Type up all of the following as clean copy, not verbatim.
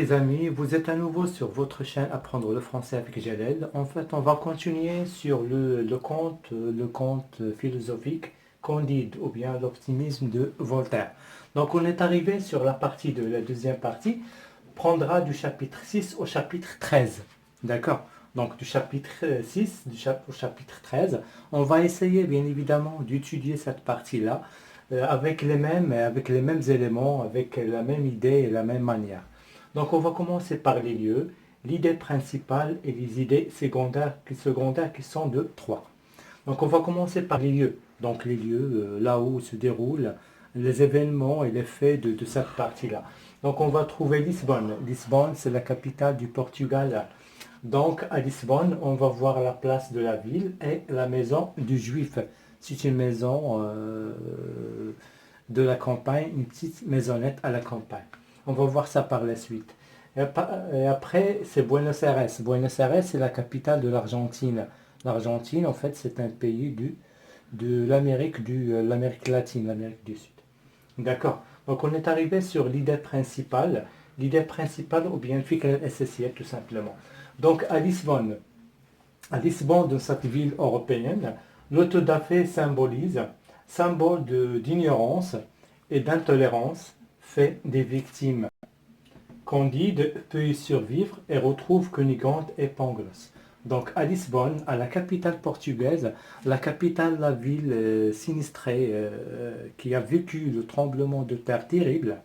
les amis, vous êtes à nouveau sur votre chaîne Apprendre le français avec Jalel. En fait, on va continuer sur le conte philosophique Candide ou bien l'optimisme de Voltaire. Donc on est arrivé sur la deuxième partie, prendra du chapitre 6 au chapitre 13. D'accord? Donc du chapitre 6 au chapitre 13, on va essayer bien évidemment d'étudier cette partie-là avec les mêmes éléments, avec la même idée et la même manière. Donc on va commencer par les lieux, l'idée principale et les idées secondaires qui sont de trois. Donc on va commencer par les lieux. Donc les lieux, là où se déroulent les événements et les faits de cette partie-là. Donc on va trouver Lisbonne. Lisbonne, c'est la capitale du Portugal. Donc à Lisbonne, on va voir la place de la ville et la maison du Juif. C'est une maison de la campagne, une petite maisonnette à la campagne. On va voir ça par la suite. Et après, c'est Buenos Aires. Buenos Aires, c'est la capitale de l'Argentine. L'Argentine, en fait, c'est un pays de l'Amérique latine, l'Amérique du Sud. D'accord. Donc, on est arrivé sur l'idée principale. L'idée principale, ou bien le essentiel, tout simplement. Donc, à Lisbonne, de cette ville européenne, l'autodafé symbolise, symbole d'ignorance et d'intolérance, fait des victimes. Candide peut y survivre et retrouve Cunégonde et Pangloss. Donc à Lisbonne, à la capitale portugaise, la capitale, la ville sinistrée qui a vécu le tremblement de terre terrible.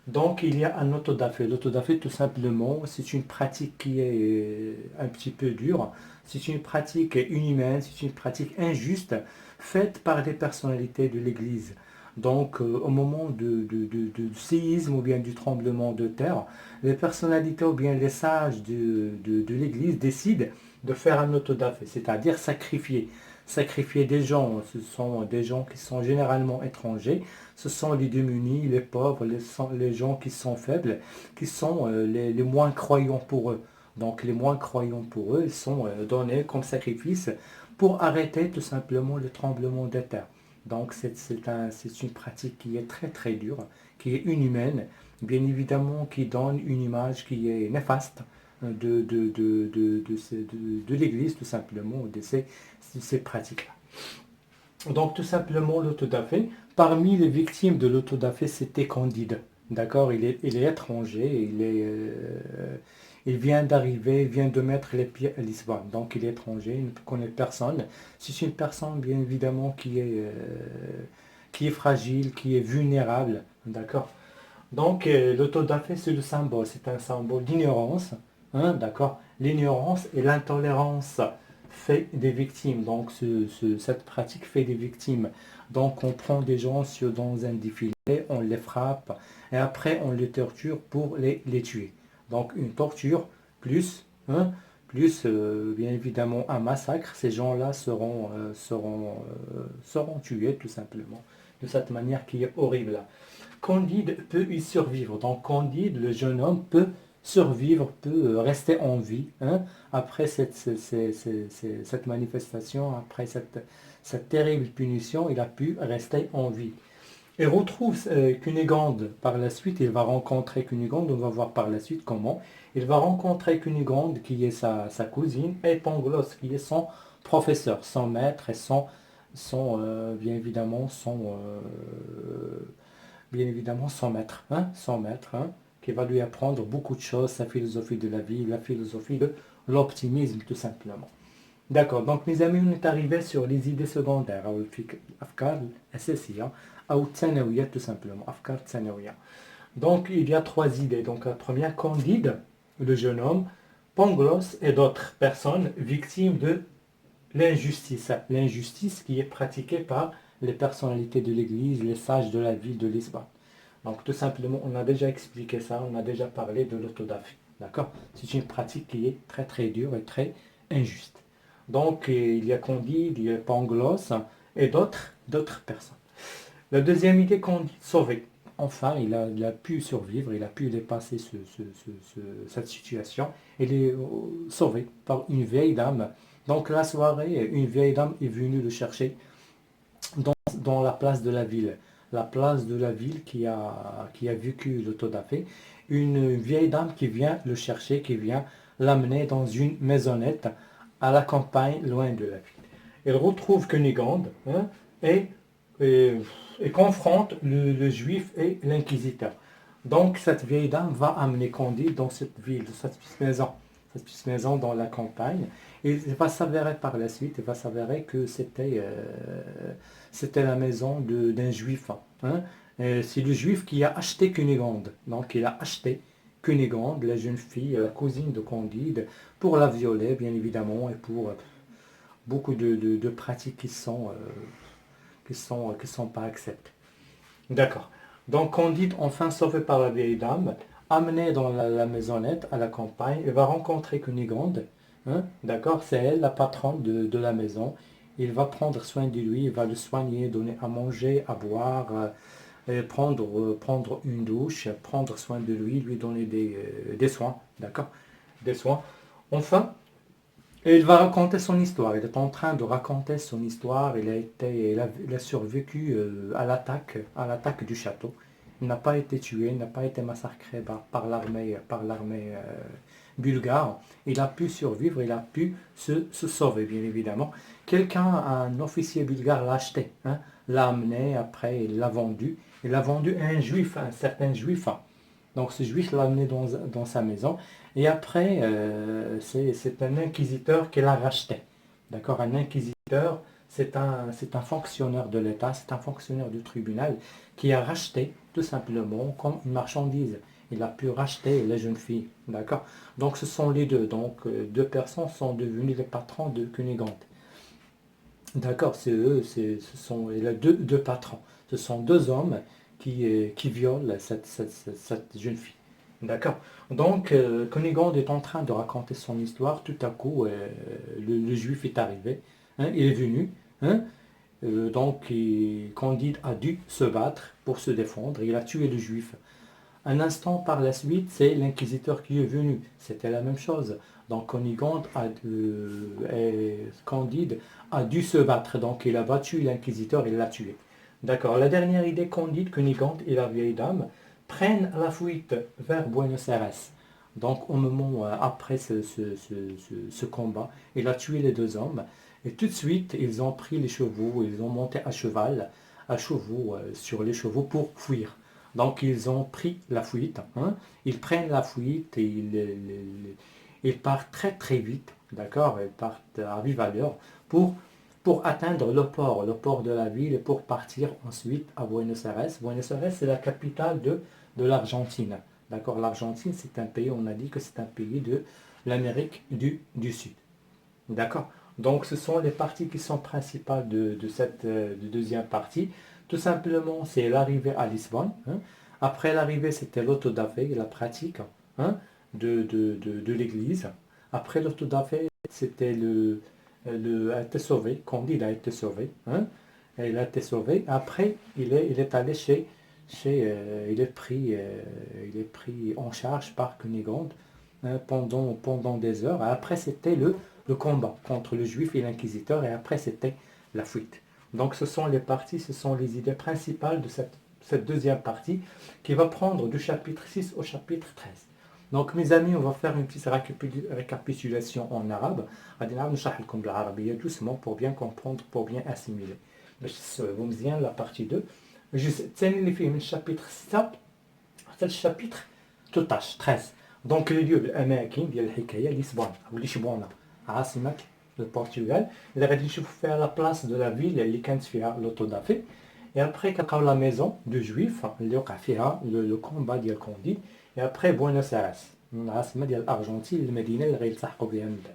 Donc il y a un autodafé. L'autodafé tout simplement, c'est une pratique qui est un petit peu dure. C'est une pratique inhumaine, c'est une pratique injuste faite par des personnalités de l'Église. Donc, au moment du séisme ou bien du tremblement de terre, les personnalités ou bien les sages de l'Église décident de faire un autodafé, c'est-à-dire sacrifier. Sacrifier des gens, ce sont des gens qui sont généralement étrangers, ce sont les démunis, les pauvres, les gens qui sont faibles, qui sont les moins croyants pour eux. Donc les moins croyants pour eux, ils sont donnés comme sacrifice pour arrêter tout simplement le tremblement de terre. Donc c'est une pratique qui est très très dure, qui est inhumaine, bien évidemment qui donne une image qui est néfaste de l'Église tout simplement, de ces pratiques-là. Donc tout simplement l'autodafé, parmi les victimes de l'autodafé c'était Candide. D'accord, il est étranger, il vient d'arriver, il vient de mettre les pieds à Lisbonne. Donc il est étranger, il ne connaît personne. C'est une personne bien évidemment qui est fragile, qui est vulnérable. D'accord. Donc l'autodafé c'est le symbole, c'est un symbole d'ignorance. Hein, d'accord. L'ignorance et l'intolérance fait des victimes. Donc cette pratique fait des victimes. Donc on prend des gens dans un défilé, on les frappe et après on les torture pour les tuer. Donc une torture plus, hein, plus bien évidemment un massacre. Ces gens-là seront tués tout simplement de cette manière qui est horrible. Candide peut y survivre. Donc Candide, le jeune homme, peut survivre, peut rester en vie hein, après cette manifestation, après cette terrible punition, il a pu rester en vie. Il retrouve Cunégonde par la suite, il va rencontrer Cunégonde, on va voir par la suite comment. Il va rencontrer Cunégonde qui est sa cousine et Pangloss qui est son professeur, son maître et bien évidemment son maître, hein, qui va lui apprendre beaucoup de choses, sa philosophie de la vie, la philosophie de l'optimisme tout simplement. D'accord, donc mes amis, on est arrivé sur les idées secondaires, أو الأفكار الأساسية أو الثانوية tout simplement, أفكار الثانوية. Donc il y a trois idées. Donc la première, Candide, le jeune homme, Pangloss et d'autres personnes victimes de l'injustice. L'injustice qui est pratiquée par les personnalités de l'Église, les sages de la ville de Lisbonne. Donc tout simplement, on a déjà expliqué ça, on a déjà parlé de l'autodafé. D'accord. C'est une pratique qui est très très dure et très injuste. Donc il y a Candide, il y a Pangloss et d'autres personnes. La deuxième idée, Candide, sauvé. Enfin, il a pu survivre, il a pu dépasser cette situation. Il est sauvé par une vieille dame. Donc la soirée, une vieille dame est venue le chercher dans la place de la ville. la place de la ville qui a vécu l'autodafé, une vieille dame qui vient le chercher, qui vient l'amener dans une maisonnette à la campagne, loin de la ville. Il retrouve Cunégonde, hein, et, et confronte le juif et l'inquisiteur. Donc cette vieille dame va amener Candide dans cette ville, dans cette petite maison dans la campagne. Et il va s'avérer par la suite, il va s'avérer que c'était la maison d'un juif. Hein. C'est le juif qui a acheté Cunégonde. Donc il a acheté Cunégonde, la jeune fille, la cousine de Candide, pour la violer, bien évidemment, et pour beaucoup de pratiques qui sont pas acceptées. D'accord. Donc Candide, enfin sauvé par la vieille dame, amené dans la maisonnette à la campagne, il va rencontrer Cunégonde. Hein, d'accord, c'est elle la patronne de la maison. Il va prendre soin de lui, il va le soigner, donner à manger, à boire, prendre une douche, prendre soin de lui, lui donner des soins, d'accord, des soins. Enfin, il va raconter son histoire. Il est en train de raconter son histoire. Il a survécu à l'attaque du château. Il n'a pas été tué, il n'a pas été massacré par l'armée bulgare. Il a pu survivre, il a pu se sauver, bien évidemment. Un officier bulgare l'a acheté, hein, l'a amené, après il l'a vendu. Il l'a vendu à un juif, un certain juif. Donc ce juif l'a amené dans sa maison. Et après, c'est un inquisiteur qui l'a racheté. D'accord. Un inquisiteur, c'est un fonctionnaire de l'État, c'est un fonctionnaire du tribunal qui a racheté tout simplement comme une marchandise. Il a pu racheter la jeune fille. D'accord. Donc ce sont les deux. Donc deux personnes sont devenues les patrons de Cunégonde. D'accord, c'est eux, il y a deux patrons. Ce sont deux hommes qui violent cette jeune fille. D'accord. Donc, Cunégonde est en train de raconter son histoire. Tout à coup, le juif est arrivé. Hein, il est venu. Hein, donc, Candide a dû se battre pour se défendre. Il a tué le juif. Un instant par la suite, c'est l'inquisiteur qui est venu. C'était la même chose. Donc Candide a dû se battre. Donc il a battu l'inquisiteur, il l'a tué. D'accord. La dernière idée, Candide, Cunégonde et la vieille dame prennent la fuite vers Buenos Aires. Donc au moment après ce combat, il a tué les deux hommes. Et tout de suite, ils ont pris les chevaux, ils ont monté à chevaux, sur les chevaux pour fuir. Donc ils ont pris la fuite, hein. Ils prennent la fuite et ils partent très très vite, d'accord. Ils partent à vive allure pour atteindre le port de la ville et pour partir ensuite à Buenos Aires. Buenos Aires, c'est la capitale de l'Argentine, d'accord. L'Argentine, c'est un pays, on a dit que c'est un pays de l'Amérique du Sud, d'accord. Donc ce sont les parties qui sont principales de cette deuxième partie. Tout simplement, c'est l'arrivée à Lisbonne. Hein. Après l'arrivée, c'était l'autodafé, la pratique, hein, de l'église. Après l'autodafé, c'était a été sauvé, Candide a été sauvé. Hein. Il a été sauvé. Après, il est allé il est pris en charge par Cunégonde, hein, pendant des heures. Après, c'était le combat contre le juif et l'inquisiteur. Et après, c'était la fuite. Donc ce sont les idées principales de cette deuxième partie qui va prendre du chapitre 6 au chapitre 13. Donc mes amis, on va faire une petite récapitulation en arabe. غادي نعاود نشرح لكم بالعربية doucement pour bien comprendre, pour bien assimiler. باش تستوعبوا مزيان لا بارتي 2. الجزء الثاني اللي فيه من الشابيتر 6 حتى الشابيتر 13. دونك اليو بالاماكن ديال الحكايه لشبونه او لشبونه عاصمه البرتغال اللي غادي نشوفوا فيها لا بلاص دو لا فيل اللي كانت فيها لوطودافي. Et après كنلقاو لا ميزون دو جويف اللي وقع فيها لو كومبا ديال كوندي. Et après بوينوس ايرس العاصمه ديال الارجنتين، المدينه اللي غيلتحقوا بها من بعد.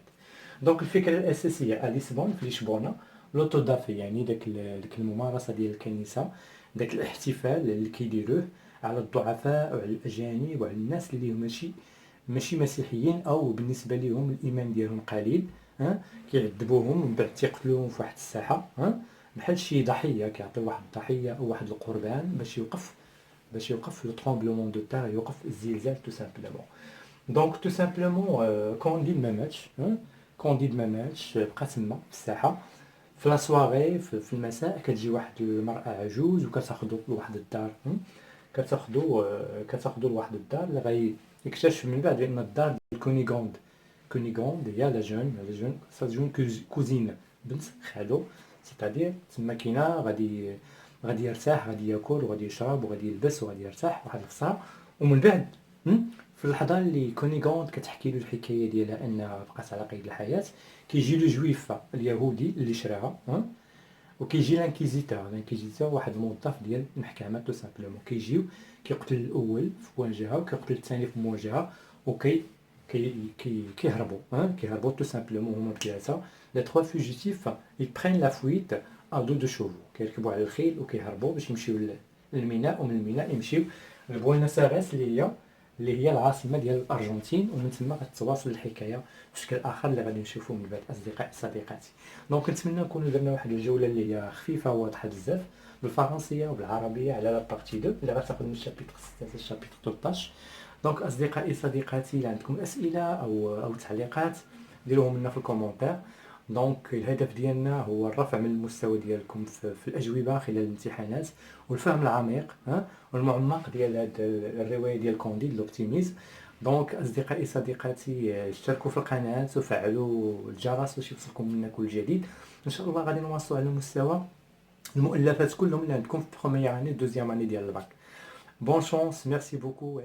دونك الفكره الاساسيه لشبونه في لشبونه لوطودافي، يعني داك الممارسه ديال الكنيسه، داك الاحتفال اللي كيديروه على الضعفاء وعلى الاجانب وعلى الناس اللي ماشي مسيحيين او بالنسبه لهم الايمان ديالهم قليل. ها كيعذبوهم ومن بعد تيقتلوهم في واحد الساحه، ها بحال شي ضحيه، كيعطيو واحد الضحيه او واحد القربان باش يوقف لو طرومبلومون دو تير، يوقف الزلزال تو سامبلومون. دونك تو سامبلومون كونديد ما ماتش، كونديد ما ماتش، بقى تما في الساحه. في لا سواغي في المساء كتجي واحد المرأة عجوز وكتاخدو لواحد الدار، كتاخدو لواحد الدار اللي غيكتشف من بعد بان الدار ديال كونيغوند. كونيغوند هي لا جون كوزين، بنت خالو، سيتادير تما كاينه غادي يرتاح، غادي ياكل وغادي يشرب وغادي يلبس وغادي يرتاح واحد القصه. ومن بعد في اللحظه اللي كونيغوند كتحكي له الحكايه ديالها انها بقات على قيد الحياه، كيجي لو جويف اليهودي اللي شراها، وكيجي لانكيزيتور واحد الموظف ديال المحكمه تو سامبلومون، كيجيو كيقتل الاول في مواجهه وكيقتل الثاني في مواجهه، وكي كيهربوا تو سامبلومون هما بثلاثه. لي تخوا فوجيتيف ils prennent la fuite à dos de chevaux، كيركبوا على الخيل وكيهربوا باش يمشيو للميناء، ومن الميناء يمشيو لبوينوس ايرس اللي هي العاصمه ديال الارجنتين، ومن تما غتتواصل الحكايه بشكل اخر اللي غادي نشوفوه من بعد اصدقائي صديقاتي. دونك كنتمنى نكونوا درنا واحد الجوله اللي هي خفيفه وواضحه بزاف بالفرنسيه وبالعربيه على لا بارتي 2 اللي غتاخذ من الشابيتر 6 حتى الشابيتر 13. دونك اصدقائي صديقاتي، الا عندكم اسئله او تعليقات ديروهم لنا في الكومونتير. دونك الهدف ديالنا هو الرفع من المستوى ديالكم في الاجوبه خلال الامتحانات، والفهم العميق والمعمق ديال هاد الروايه ديال كونديد لوبتيميز. دونك اصدقائي صديقاتي، اشتركوا في القناه وفعلوا الجرس باش يوصلكم منا كل جديد. ان شاء الله غادي نواصلوا على مستوى المؤلفات كلهم اللي عندكم في بروميير اني دوزيام اني ديال الباك. بون شونس، ميرسي بوكو.